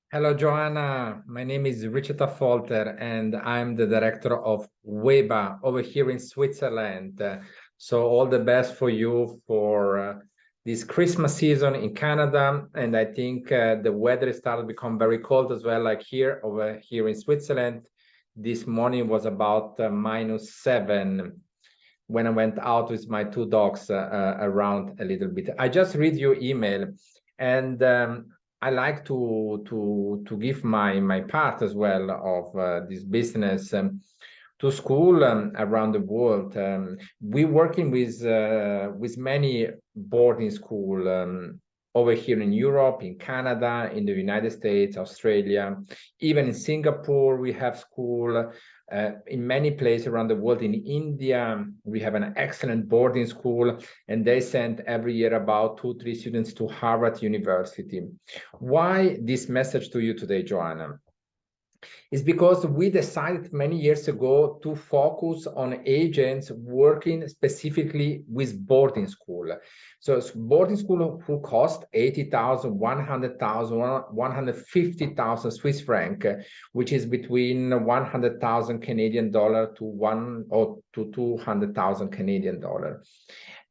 Hello, Joanna. My name is Richard Affolter, and I'm the director of WEBA over here in Switzerland. So all the best for you for this Christmas season in Canada. And I think the weather is starting to become very cold as well, like here over here in Switzerland. This morning was about -7 when I went out with my two dogs around a little bit. I just read your email, and I like to give my part as well of this business to school around the world. We're working with many boarding school over here in Europe, in Canada, in the United States, Australia, even in Singapore. We have school. In many places around the world. In India, we have an excellent boarding school, and they send every year about 2-3 students to Harvard University. Why this message to you today, Joanna? Is because we decided many years ago to focus on agents working specifically with boarding school. So boarding school who cost 80,000, 100,000, 150,000 Swiss franc, which is between 100,000 Canadian dollar to 200,000 Canadian dollar.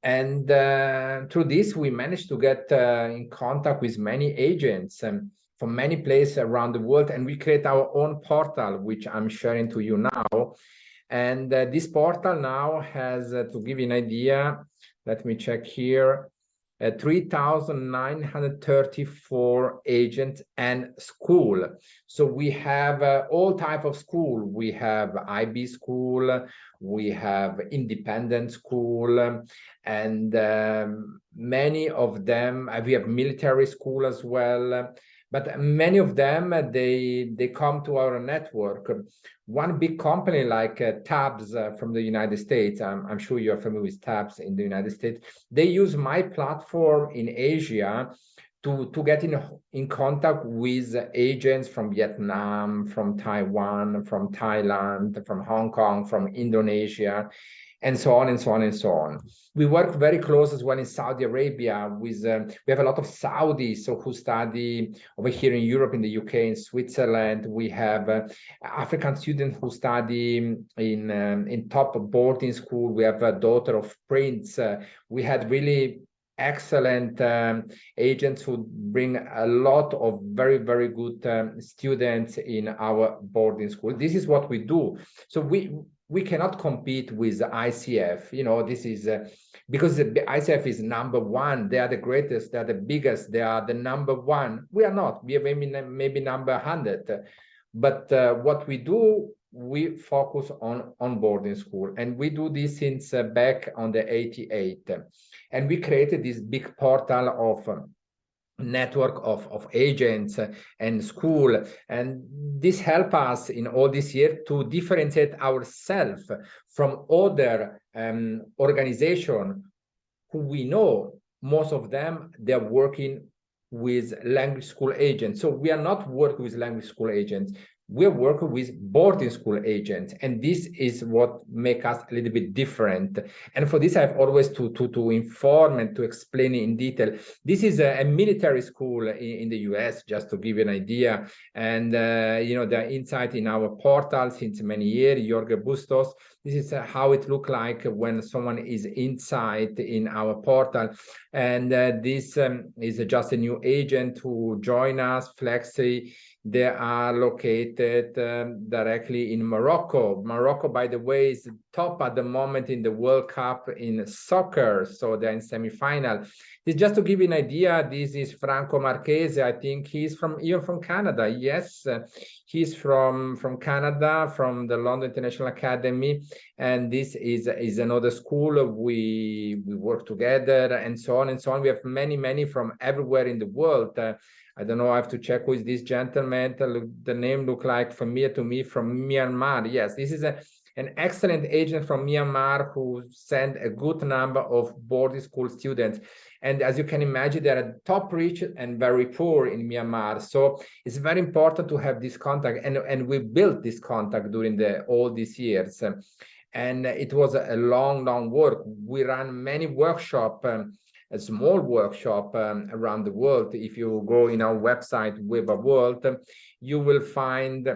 And through this, we managed to get in contact with many agents from many places around the world, and we create our own portal, which I'm sharing to you now. And this portal now has, to give you an idea, let me check here, 3,934 agents and school. So we have all type of school. We have IB school, we have independent school, and many of them, we have military school as well. But many of them, they come to our network. One big company like Tabs from the United States, I'm sure you're familiar with Tabs in the United States. They use my platform in Asia to get in contact with agents from Vietnam, from Taiwan, from Thailand, from Hong Kong, from Indonesia, and so on and so on and so on. We work very close as well in Saudi Arabia with, we have a lot of Saudis so who study over here in Europe, in the UK, in Switzerland. We have African students who study in top boarding school. We have a daughter of Prince. We had really excellent agents who bring a lot of very, very good students in our boarding school. This is what we do. So we cannot compete with ICF. You know, this is because the ICF is number one. They are the greatest. They are the biggest. They are the number one. We are not. We are maybe number 100. But what we do, we focus on boarding school, and we do this since back on the 88, and we created this big portal of network of agents and school, and this help us in all this year to differentiate ourselves from other organization who we know most of them they're working with language school agents. So we are not working with language school agents, we're working with boarding school agents, and this is what makes us a little bit different. And for this, I've always to inform and to explain in detail. This is a military school in the US, just to give you an idea. And you know, the insight in our portal since many years, Jorge Bustos. This is how it looks like when someone is inside in our portal. And this is just a new agent who join us, Flexi. They are located directly in Morocco. Morocco, by the way, is top at the moment in the World Cup in soccer. So they're in semi-final. It's just to give you an idea, this is Franco Marchese. I think he's even from Canada. Yes, he's from Canada, from the London International Academy. And this is another school. We work together and so on and so on. We have many from everywhere in the world. I don't know, I have to check who is this gentleman. The name look like familiar to me, from Myanmar. Yes, this is an excellent agent from Myanmar who sent a good number of boarding school students. And as you can imagine, they are top rich and very poor in Myanmar. So it's very important to have this contact. And we built this contact during all these years. And it was a long work. We ran many workshops a small workshop around the world. If you go in our website, WEBA World, you will find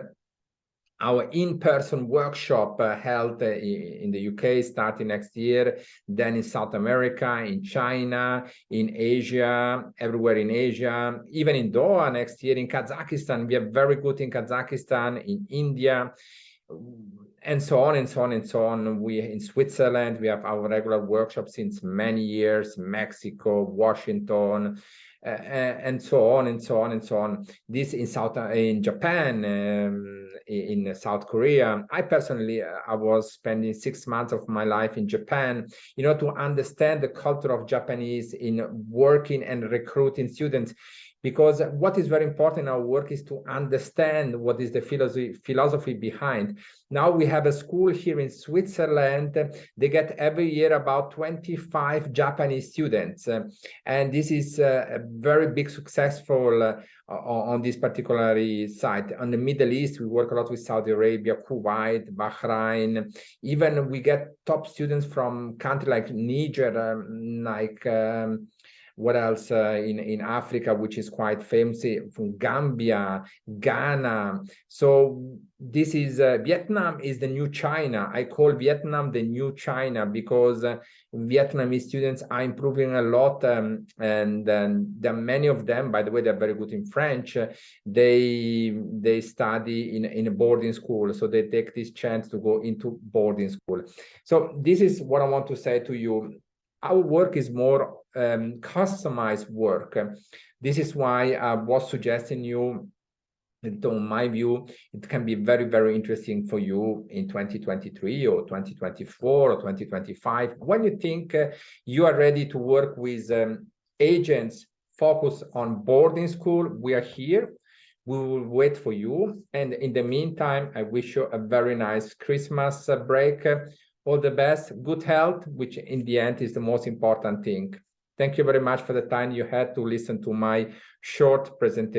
our in-person workshop held in the UK starting next year, then in South America, in China, in Asia, everywhere in Asia, even in Doha next year, in Kazakhstan. We are very good in Kazakhstan, in India, and so on and so on and so on. We in Switzerland, we have our regular workshops since many years, Mexico, Washington, and so on and so on and so on. This in Japan, in South Korea. I personally, I was spending 6 months of my life in Japan, to understand the culture of Japanese in working and recruiting students. Because what is very important in our work is to understand what is the philosophy behind. Now we have a school here in Switzerland. They get every year about 25 Japanese students. And this is a very big successful on this particular site. On the Middle East, we work a lot with Saudi Arabia, Kuwait, Bahrain. Even we get top students from countries like Niger, what else in Africa, which is quite famous, from Gambia, Ghana. So this is Vietnam is the new China. I call Vietnam the new China because Vietnamese students are improving a lot, and there are many of them, by the way, they're very good in French. They study in a boarding school, so they take this chance to go into boarding school. So this is what I want to say to you. Our work is more customized work. This is why I was suggesting you, in my view, it can be very, very interesting for you in 2023 or 2024 or 2025. When you think you are ready to work with agents focused on boarding school, we are here. We will wait for you. And in the meantime, I wish you a very nice Christmas break. All the best, good health, which in the end is the most important thing. Thank you very much for the time you had to listen to my short presentation.